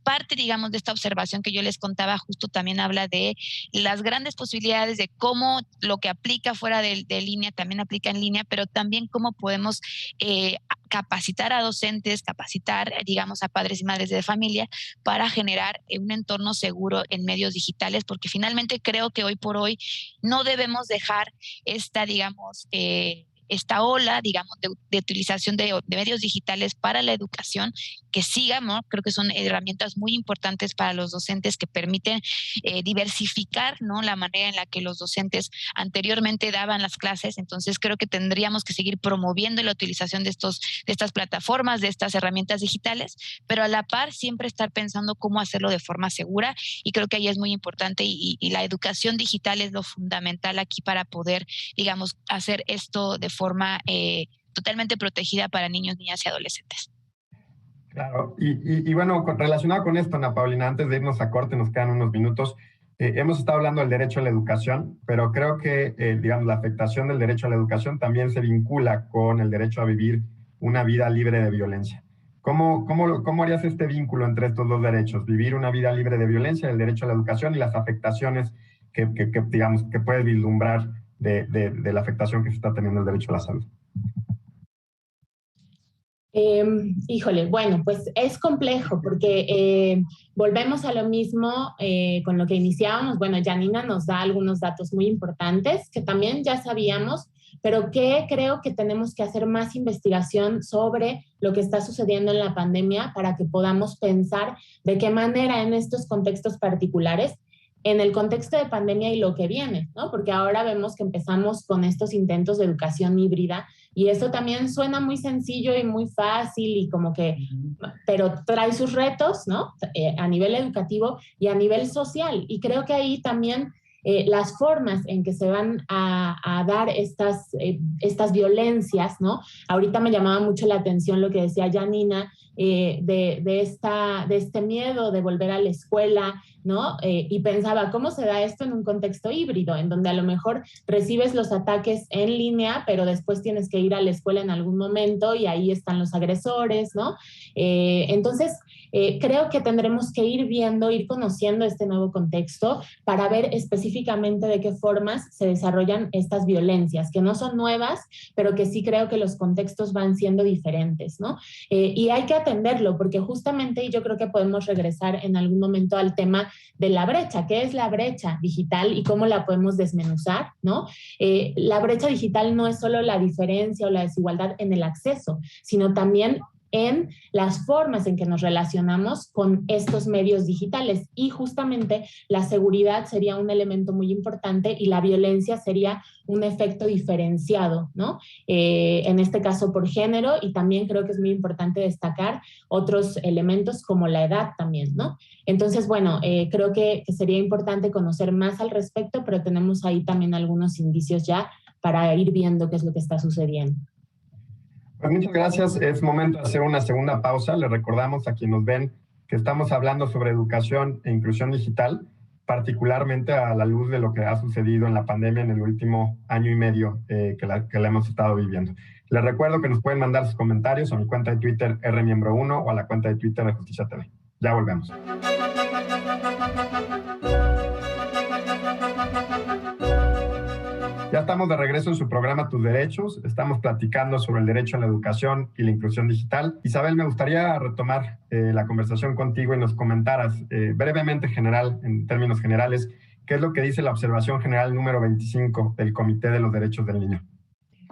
parte, digamos, de esta observación que yo les contaba, justo también habla de las grandes posibilidades de cómo lo que aplica fuera de línea también aplica en línea, pero también cómo podemos capacitar a docentes, capacitar, digamos, a padres y madres de familia para generar un entorno seguro en medios digitales, porque finalmente creo que hoy por hoy no debemos dejar esta, digamos, esta ola, digamos, de utilización de medios digitales para la educación, que siga, ¿no? Creo que son herramientas muy importantes para los docentes que permiten diversificar, ¿no? La manera en la que los docentes anteriormente daban las clases. Entonces, creo que tendríamos que seguir promoviendo la utilización de estas plataformas, de estas herramientas digitales, pero a la par siempre estar pensando cómo hacerlo de forma segura, y creo que ahí es muy importante, y la educación digital es lo fundamental aquí para poder, digamos, hacer esto de forma totalmente protegida para niños, niñas y adolescentes. Claro, y bueno, relacionado con esto, Ana Paulina, antes de irnos a corte, nos quedan unos minutos. Hemos estado hablando del derecho a la educación, pero creo que, digamos, la afectación del derecho a la educación también se vincula con el derecho a vivir una vida libre de violencia. ¿Cómo harías este vínculo entre estos dos derechos? Vivir una vida libre de violencia, el derecho a la educación, y las afectaciones que digamos, que puedes vislumbrar de la afectación que se está teniendo el derecho a la salud. Híjole, bueno, pues es complejo porque volvemos a lo mismo con lo que iniciábamos. Bueno, Janina nos da algunos datos muy importantes que también ya sabíamos, pero que creo que tenemos que hacer más investigación sobre lo que está sucediendo en la pandemia para que podamos pensar de qué manera en estos contextos particulares, en el contexto de pandemia y lo que viene, ¿no? Porque ahora vemos que empezamos con estos intentos de educación híbrida, y eso también suena muy sencillo y muy fácil y como que, pero trae sus retos, ¿no? A nivel educativo y a nivel social. Y creo que ahí también las formas en que se van a dar estas violencias, ¿no? Ahorita me llamaba mucho la atención lo que decía Janina, de este miedo de volver a la escuela, ¿no? Y pensaba, ¿cómo se da esto en un contexto híbrido? En donde a lo mejor recibes los ataques en línea, pero después tienes que ir a la escuela en algún momento y ahí están los agresores, ¿no? Entonces, creo que tendremos que ir viendo, ir conociendo este nuevo contexto para ver específicamente de qué formas se desarrollan estas violencias, que no son nuevas, pero que sí creo que los contextos van siendo diferentes, ¿no? Y hay que atenderlo, porque justamente, y yo creo que podemos regresar en algún momento al tema de la brecha. ¿Qué es la brecha digital y cómo la podemos desmenuzar, ¿no? La brecha digital no es solo la diferencia o la desigualdad en el acceso, sino también en las formas en que nos relacionamos con estos medios digitales. Y justamente la seguridad sería un elemento muy importante y la violencia sería un efecto diferenciado, ¿no? En este caso por género, y también creo que es muy importante destacar otros elementos como la edad también, ¿no? Entonces, bueno, creo que sería importante conocer más al respecto, pero tenemos ahí también algunos indicios ya para ir viendo qué es lo que está sucediendo. Pues muchas gracias. Es momento de hacer una segunda pausa. Les recordamos a quienes nos ven que estamos hablando sobre educación e inclusión digital, particularmente a la luz de lo que ha sucedido en la pandemia en el último año y medio que la hemos estado viviendo. Les recuerdo que nos pueden mandar sus comentarios a mi cuenta de Twitter rmiembro1 o a la cuenta de Twitter de Justicia TV. Ya volvemos. Ya estamos de regreso en su programa Tus Derechos. Estamos platicando sobre el derecho a la educación y la inclusión digital. Isabel, me gustaría retomar la conversación contigo y nos comentaras brevemente, en términos generales, qué es lo que dice la observación general número 25 del Comité de los Derechos del Niño.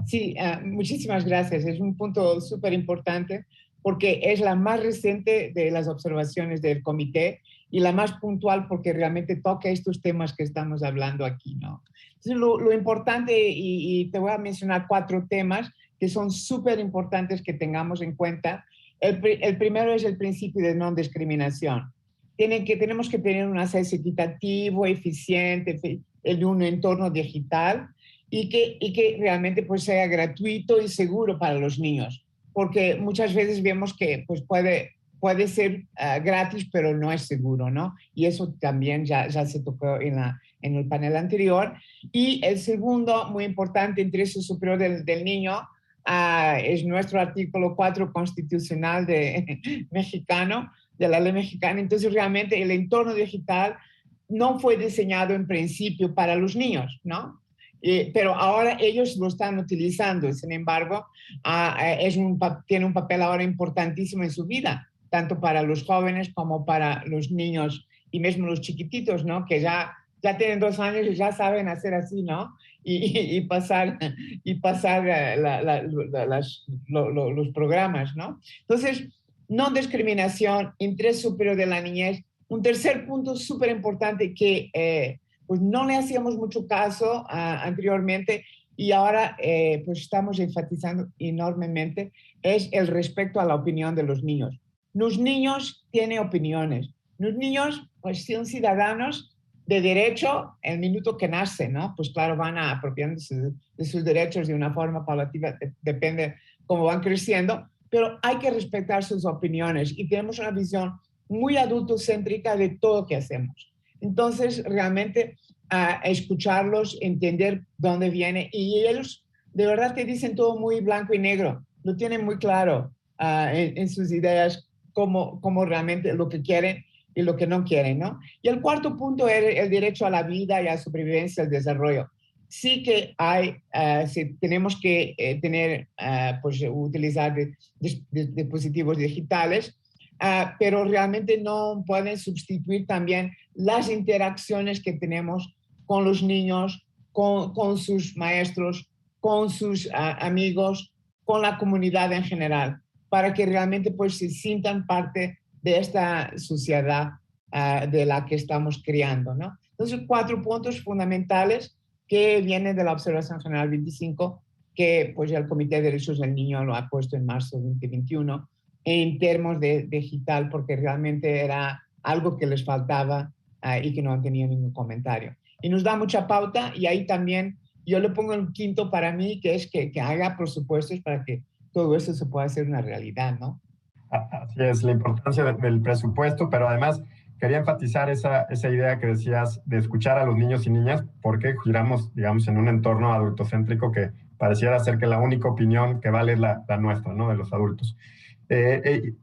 Sí, muchísimas gracias. Es un punto súper importante porque es la más reciente de las observaciones del comité y la más puntual porque realmente toca estos temas que estamos hablando aquí, ¿no? Entonces, lo importante, y te voy a mencionar 4 temas que son súper importantes que tengamos en cuenta. El primero es el principio de no discriminación. Tenemos que tener un acceso equitativo, eficiente, en un entorno digital y que realmente pues, sea gratuito y seguro para los niños. Porque muchas veces vemos que pues, puede ser gratis, pero no es seguro, ¿no? Y eso también ya se tocó en el panel anterior. Y el segundo, muy importante, interés superior del niño, es nuestro artículo 4 constitucional mexicano, de la ley mexicana. Entonces, realmente el entorno digital no fue diseñado en principio para los niños, ¿no? Pero ahora ellos lo están utilizando. Sin embargo, tiene un papel ahora importantísimo en su vida, tanto para los jóvenes como para los niños y mismo los chiquititos, ¿no? Que ya tienen 2 años y ya saben hacer así, ¿no? Y pasar los programas, ¿no? Entonces, no discriminación, interés superior de la niñez. Un tercer punto súper importante que pues no le hacíamos mucho caso anteriormente y ahora pues estamos enfatizando enormemente, es el respeto a la opinión de los niños. Los niños tienen opiniones. Los niños pues son ciudadanos de derecho el minuto que nacen, ¿no? Pues claro, van apropiándose de sus derechos de una forma paulativa, depende cómo van creciendo, pero hay que respetar sus opiniones y tenemos una visión muy adultocéntrica de todo lo que hacemos. Entonces, realmente, escucharlos, entender dónde viene y ellos de verdad te dicen todo muy blanco y negro, lo tienen muy claro en sus ideas, cómo realmente lo que quieren y lo que no quieren, ¿no? Y el cuarto punto es el derecho a la vida y a la supervivencia y al desarrollo. Sí que tenemos que utilizar dispositivos digitales, pero realmente no pueden sustituir también las interacciones que tenemos con los niños, con sus maestros, con sus amigos, con la comunidad en general, para que realmente pues, se sientan parte de esta sociedad de la que estamos creando, ¿no? Entonces, 4 puntos fundamentales que vienen de la Observación General 25, que pues, el Comité de Derechos del Niño lo ha puesto en marzo de 2021, en términos de digital, porque realmente era algo que les faltaba y que no han tenido ningún comentario. Y nos da mucha pauta, y ahí también yo le pongo el quinto para mí, que es que haga presupuestos para que todo eso se pueda hacer una realidad, ¿no? Así es, la importancia del presupuesto, pero además quería enfatizar esa idea que decías de escuchar a los niños y niñas, porque giramos, digamos, en un entorno adultocéntrico que pareciera ser que la única opinión que vale es la nuestra, ¿no? De los adultos.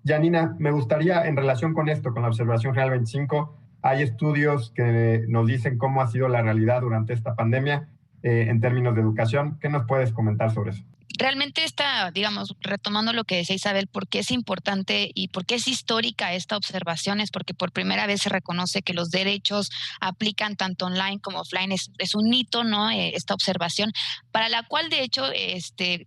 Janina, me gustaría, en relación con esto, con la Observación General 25, hay estudios que nos dicen cómo ha sido la realidad durante esta pandemia en términos de educación. ¿Qué nos puedes comentar sobre eso? realmente digamos, retomando lo que decía Isabel, por qué es importante y por qué es histórica esta observación, es porque por primera vez se reconoce que los derechos aplican tanto online como offline. Es un hito, ¿no? Esta observación, para la cual de hecho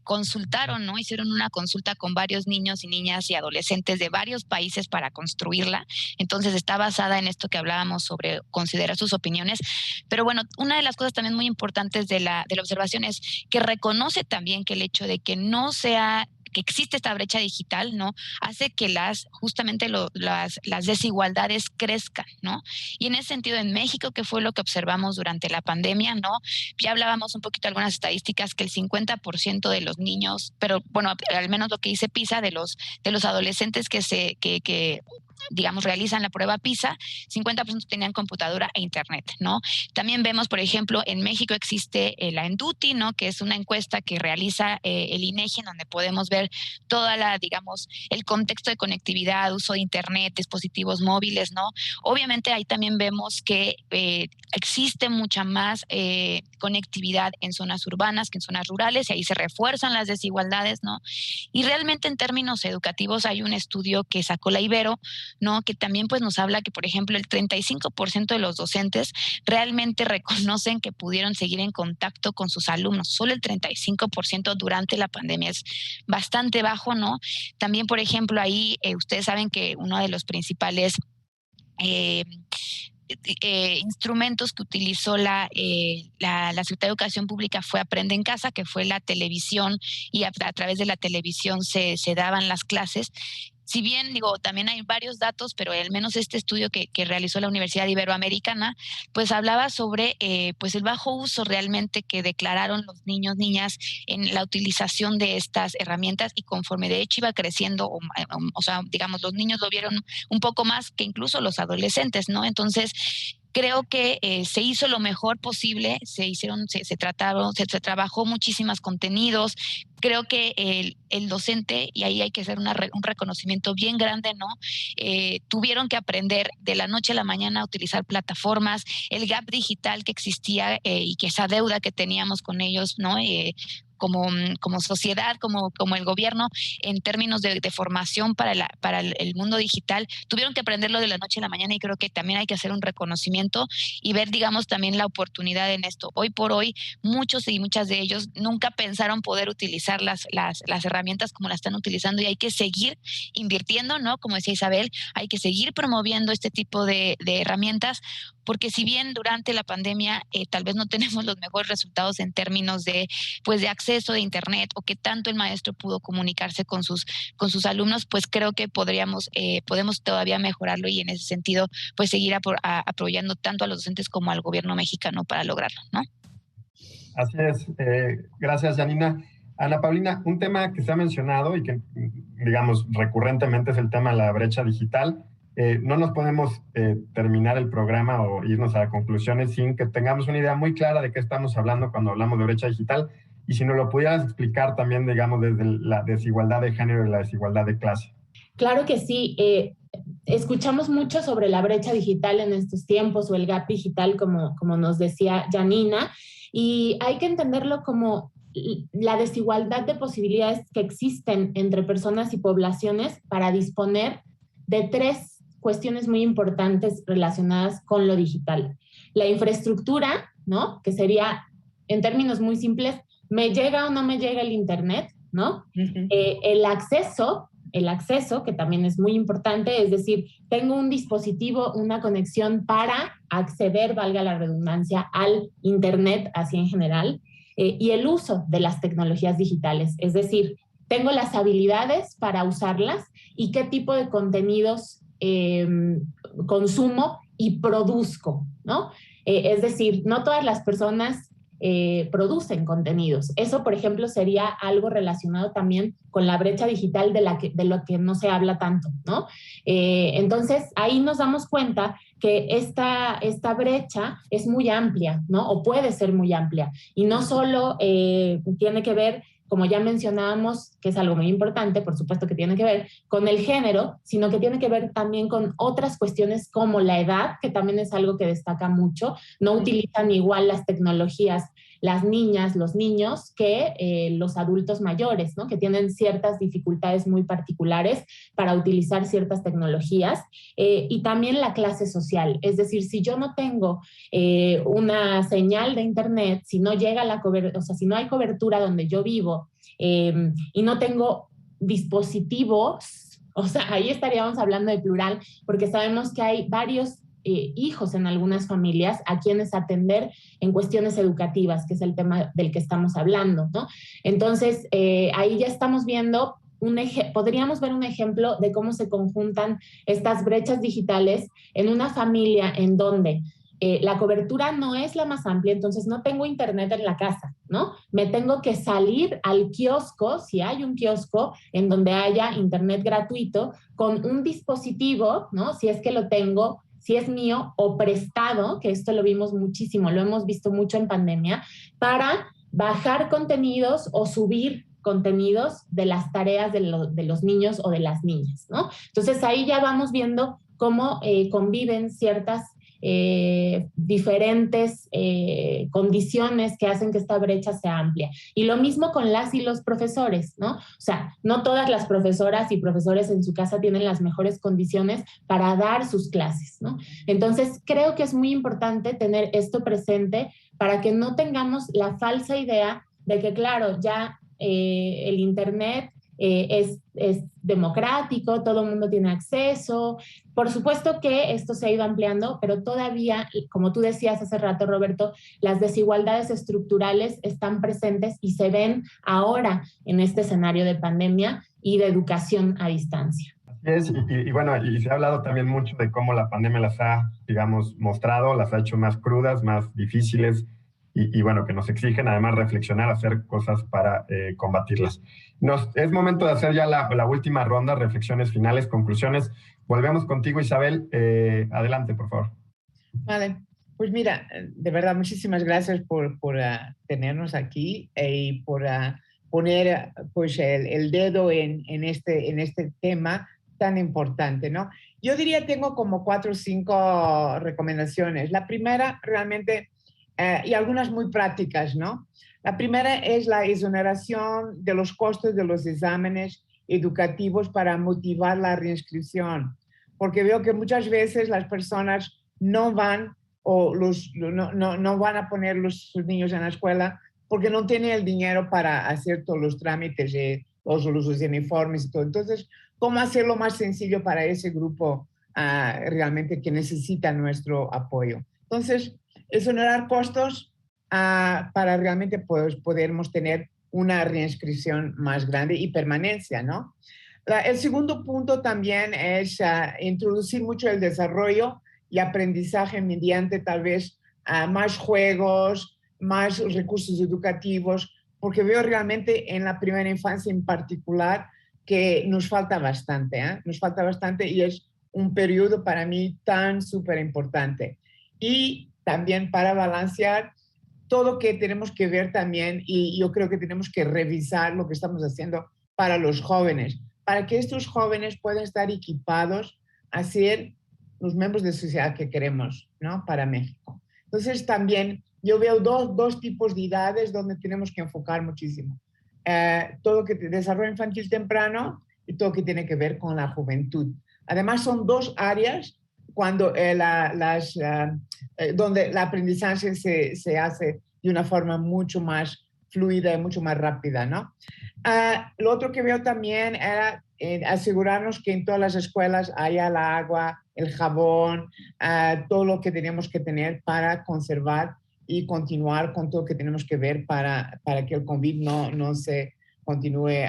consultaron, ¿no? Hicieron una consulta con varios niños y niñas y adolescentes de varios países para construirla. Entonces está basada en esto que hablábamos sobre considerar sus opiniones. Pero bueno, una de las cosas también muy importantes de la observación es que reconoce también que el hecho de que no sea, que existe esta brecha digital, ¿no? Hace que justamente las desigualdades crezcan, ¿no? Y en ese sentido, en México, que fue lo que observamos durante la pandemia, ¿no? Ya hablábamos un poquito de algunas estadísticas, que el 50% de los niños, pero bueno, al menos lo que dice PISA, de los adolescentes que digamos, realizan la prueba PISA, 50% tenían computadora e internet, ¿no? También vemos, por ejemplo, en México existe la Enduti, ¿no? Que es una encuesta que realiza el INEGI, en donde podemos ver digamos, el contexto de conectividad, uso de internet, dispositivos móviles, ¿no? Obviamente ahí también vemos que existe mucha más conectividad en zonas urbanas que en zonas rurales, y ahí se refuerzan las desigualdades, ¿no? Y realmente en términos educativos hay un estudio que sacó la Ibero, ¿no? Que también pues nos habla que, por ejemplo, el 35% de los docentes realmente reconocen que pudieron seguir en contacto con sus alumnos. Solo el 35% durante la pandemia es bastante bajo, ¿no? También, por ejemplo, ahí ustedes saben que uno de los principales instrumentos que utilizó la Secretaría de Educación Pública fue Aprende en Casa, que fue la televisión, y a través de la televisión se daban las clases. Si bien, digo, también hay varios datos, pero al menos este estudio que realizó la Universidad Iberoamericana, pues hablaba sobre pues el bajo uso realmente que declararon los niños, niñas en la utilización de estas herramientas, y conforme de hecho iba creciendo, o sea, digamos, los niños lo vieron un poco más que incluso los adolescentes, ¿no? Entonces, creo que se hizo lo mejor posible, se trabajó muchísimos contenidos. Creo que el docente, y ahí hay que hacer un reconocimiento bien grande, ¿no? Tuvieron que aprender de la noche a la mañana a utilizar plataformas, el gap digital que existía y que esa deuda que teníamos con ellos, ¿no? Como sociedad, como el gobierno, en términos de formación para el mundo digital, tuvieron que aprenderlo de la noche a la mañana, y creo que también hay que hacer un reconocimiento y ver, digamos, también la oportunidad en esto. Hoy por hoy, muchos y muchas de ellos nunca pensaron poder utilizar las herramientas como las están utilizando, y hay que seguir invirtiendo, ¿no? Como decía Isabel, hay que seguir promoviendo este tipo de herramientas, porque si bien durante la pandemia tal vez no tenemos los mejores resultados en términos de acceso de internet, o que tanto el maestro pudo comunicarse con sus alumnos, pues creo que podemos todavía mejorarlo, y en ese sentido pues seguir apoyando tanto a los docentes como al gobierno mexicano para lograrlo, ¿no? Así es. Gracias, Janina. Ana Paulina, un tema que se ha mencionado y que, digamos, recurrentemente es el tema de la brecha digital. No nos podemos terminar el programa o irnos a conclusiones sin que tengamos una idea muy clara de qué estamos hablando cuando hablamos de brecha digital, y si nos lo pudieras explicar también, digamos, desde la desigualdad de género y la desigualdad de clase. Claro que sí. Escuchamos mucho sobre la brecha digital en estos tiempos, o el gap digital, como nos decía Janina, y hay que entenderlo como la desigualdad de posibilidades que existen entre personas y poblaciones para disponer de tres cuestiones muy importantes relacionadas con lo digital. La infraestructura, ¿no? Que sería, en términos muy simples, ¿me llega o no me llega el internet? ¿No? Uh-huh. El acceso, que también es muy importante, es decir, tengo un dispositivo, una conexión para acceder, valga la redundancia, al internet, así en general, y el uso de las tecnologías digitales, es decir, tengo las habilidades para usarlas y qué tipo de contenidos consumo y produzco, ¿no? Es decir, no todas las personas producen contenidos. Eso, por ejemplo, sería algo relacionado también con la brecha digital de lo que no se habla tanto, ¿no? Entonces, ahí nos damos cuenta que esta brecha es muy amplia, ¿no? O puede ser muy amplia. Y no solo tiene que ver, como ya mencionábamos, que es algo muy importante, por supuesto que tiene que ver con el género, sino que tiene que ver también con otras cuestiones como la edad, que también es algo que destaca mucho. No utilizan igual las tecnologías las niñas, los niños, que los adultos mayores, ¿no? Que tienen ciertas dificultades muy particulares para utilizar ciertas tecnologías, y también la clase social. Es decir, si yo no tengo una señal de internet, si no llega la cobertura, o sea, si no hay cobertura donde yo vivo, y no tengo dispositivos, o sea, ahí estaríamos hablando de plural, porque sabemos que hay varios hijos en algunas familias a quienes atender en cuestiones educativas, que es el tema del que estamos hablando, ¿no? Entonces, ahí ya estamos viendo podríamos ver un ejemplo de cómo se conjuntan estas brechas digitales en una familia en donde la cobertura no es la más amplia, entonces no tengo internet en la casa, ¿no? Me tengo que salir al kiosco, si hay un kiosco en donde haya internet gratuito, con un dispositivo, ¿no? Si es que lo tengo, si es mío o prestado, que esto lo vimos muchísimo, lo hemos visto mucho en pandemia, para bajar contenidos o subir contenidos de las tareas de los niños o de las niñas, ¿no? Entonces ahí ya vamos viendo cómo conviven ciertas diferentes condiciones que hacen que esta brecha sea amplia. Y lo mismo con las y los profesores, ¿no? O sea, no todas las profesoras y profesores en su casa tienen las mejores condiciones para dar sus clases, ¿no? Entonces, creo que es muy importante tener esto presente para que no tengamos la falsa idea de que, claro, ya el internet es democrático, todo el mundo tiene acceso. Por supuesto que esto se ha ido ampliando, pero todavía, como tú decías hace rato, Roberto, las desigualdades estructurales están presentes y se ven ahora en este escenario de pandemia y de educación a distancia. Así es, y bueno, y se ha hablado también mucho de cómo la pandemia las ha, digamos, mostrado, las ha hecho más crudas, más difíciles, y bueno, que nos exigen además reflexionar, hacer cosas para combatirlas. Es momento de hacer ya la última ronda, reflexiones finales, conclusiones. Volvemos contigo, Isabel. Adelante, por favor. Vale, pues mira, de verdad, muchísimas gracias por tenernos aquí y por poner pues el dedo en este tema tan importante, ¿no? Yo diría, tengo como 4 o 5 recomendaciones. La primera, realmente, y algunas muy prácticas, ¿no? La primera es la exoneración de los costos de los exámenes educativos para motivar la reinscripción, porque veo que muchas veces las personas no van o no van a poner sus niños en la escuela porque no tienen el dinero para hacer todos los trámites, los uniformes y todo. Entonces, ¿cómo hacerlo más sencillo para ese grupo realmente que necesita nuestro apoyo? Entonces, exonerar costos para realmente pues, podermos tener una reinscripción más grande y permanencia, ¿no? El segundo punto también es introducir mucho el desarrollo y aprendizaje mediante tal vez más juegos, más recursos educativos, porque veo realmente en la primera infancia en particular que nos falta bastante, nos falta bastante y es un periodo para mí tan súper importante. Y también para balancear todo que tenemos que ver también, y yo creo que tenemos que revisar lo que estamos haciendo para los jóvenes, para que estos jóvenes puedan estar equipados a ser los miembros de sociedad que queremos, ¿no? Para México. Entonces también yo veo dos tipos de edades donde tenemos que enfocar muchísimo. Todo que desarrollo infantil temprano y todo que tiene que ver con la juventud. Además son 2 áreas cuando donde el aprendizaje se hace de una forma mucho más fluida y mucho más rápida, ¿no? Lo otro que veo también era asegurarnos que en todas las escuelas haya el agua, el jabón, todo lo que tenemos que tener para conservar y continuar con todo lo que tenemos que ver para que el COVID no se continúe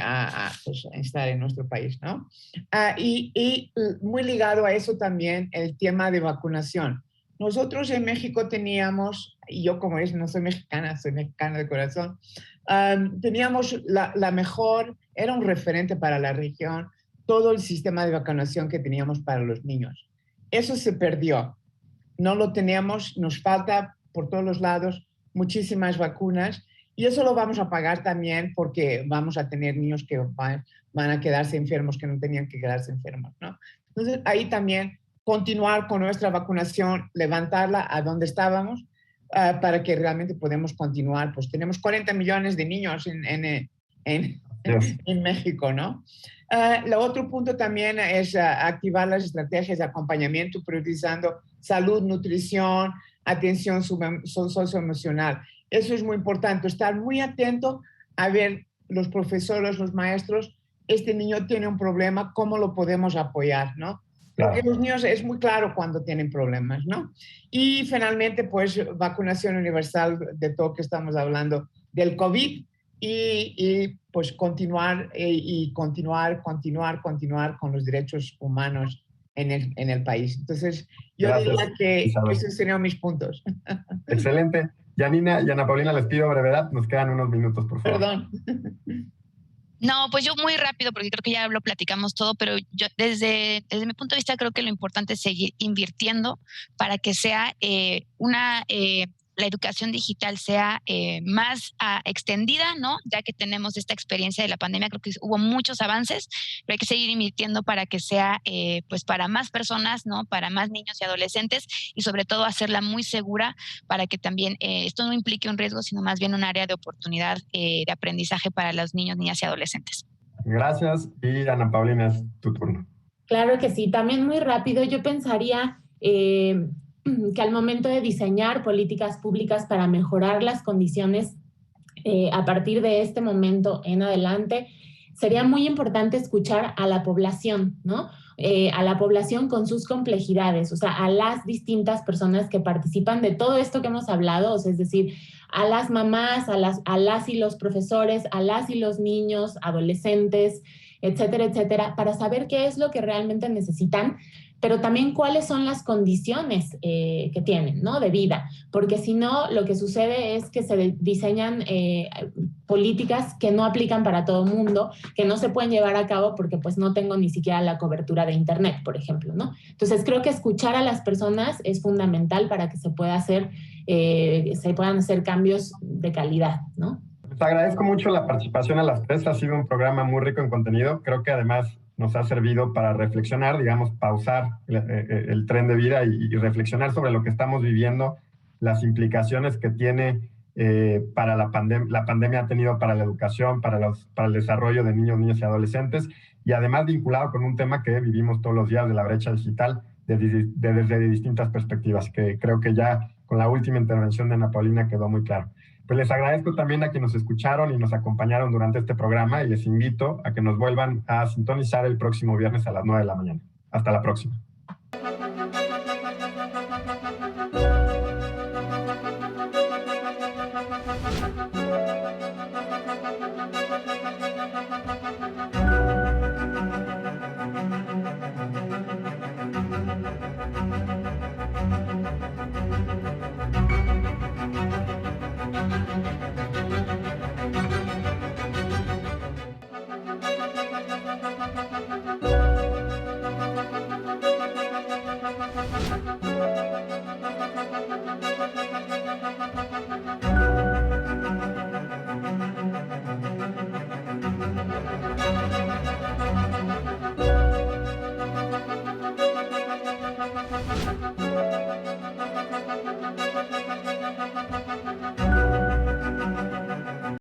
pues, a estar en nuestro país, ¿no? Y muy ligado a eso también el tema de vacunación. Nosotros en México teníamos, y yo como no soy mexicana, soy mexicana de corazón, teníamos la mejor, era un referente para la región, todo el sistema de vacunación que teníamos para los niños. Eso se perdió, no lo teníamos, nos falta por todos los lados muchísimas vacunas y eso lo vamos a pagar también porque vamos a tener niños que van a quedarse enfermos que no tenían que quedarse enfermos, ¿no? Entonces ahí también continuar con nuestra vacunación, levantarla a donde estábamos, para que realmente podamos continuar. Pues tenemos 40 millones de niños en México, ¿no? El otro punto también es activar las estrategias de acompañamiento, priorizando salud, nutrición, atención socioemocional. Eso es muy importante, estar muy atento a ver los profesores, los maestros, este niño tiene un problema, ¿cómo lo podemos apoyar, no? Porque los niños es muy claro cuando tienen problemas, ¿no? Y finalmente, pues, vacunación universal de todo que estamos hablando del COVID y pues continuar con los derechos humanos en el país. Entonces, yo diría que esos serían mis puntos. Excelente. Janina y Ana Paulina, les pido brevedad, nos quedan unos minutos, por favor. Perdón. No, pues yo muy rápido, porque creo que ya lo platicamos todo, pero yo desde mi punto de vista creo que lo importante es seguir invirtiendo para que sea la educación digital sea más extendida, ¿no? Ya que tenemos esta experiencia de la pandemia, creo que hubo muchos avances, pero hay que seguir invirtiendo para que sea pues para más personas, ¿no? Para más niños y adolescentes y sobre todo hacerla muy segura para que también esto no implique un riesgo, sino más bien un área de oportunidad de aprendizaje para los niños, niñas y adolescentes. Gracias. Y Ana Paulina, es tu turno. Claro que sí. También muy rápido, yo pensaría que al momento de diseñar políticas públicas para mejorar las condiciones a partir de este momento en adelante, sería muy importante escuchar a la población, ¿no? A la población con sus complejidades, o sea, a las distintas personas que participan de todo esto que hemos hablado, o sea, es decir, a las mamás, a las y los profesores, a las y los niños, adolescentes, etcétera, etcétera, para saber qué es lo que realmente necesitan, pero también cuáles son las condiciones que tienen, ¿no? De vida, porque si no, lo que sucede es que se diseñan políticas que no aplican para todo el mundo, que no se pueden llevar a cabo porque pues no tengo ni siquiera la cobertura de internet, por ejemplo, ¿no? Entonces creo que escuchar a las personas es fundamental para que se puedan hacer cambios de calidad, ¿no? Les agradezco mucho la participación a las tres, ha sido un programa muy rico en contenido, creo que además nos ha servido para reflexionar, digamos, pausar el tren de vida y reflexionar sobre lo que estamos viviendo, las implicaciones que tiene para la pandemia ha tenido para la educación, para el desarrollo de niños, niñas y adolescentes, y además vinculado con un tema que vivimos todos los días de la brecha digital desde distintas perspectivas, que creo que ya con la última intervención de Ana Paulina quedó muy claro. Pues les agradezco también a quienes nos escucharon y nos acompañaron durante este programa y les invito a que nos vuelvan a sintonizar el próximo viernes a las 9 de la mañana. Hasta la próxima.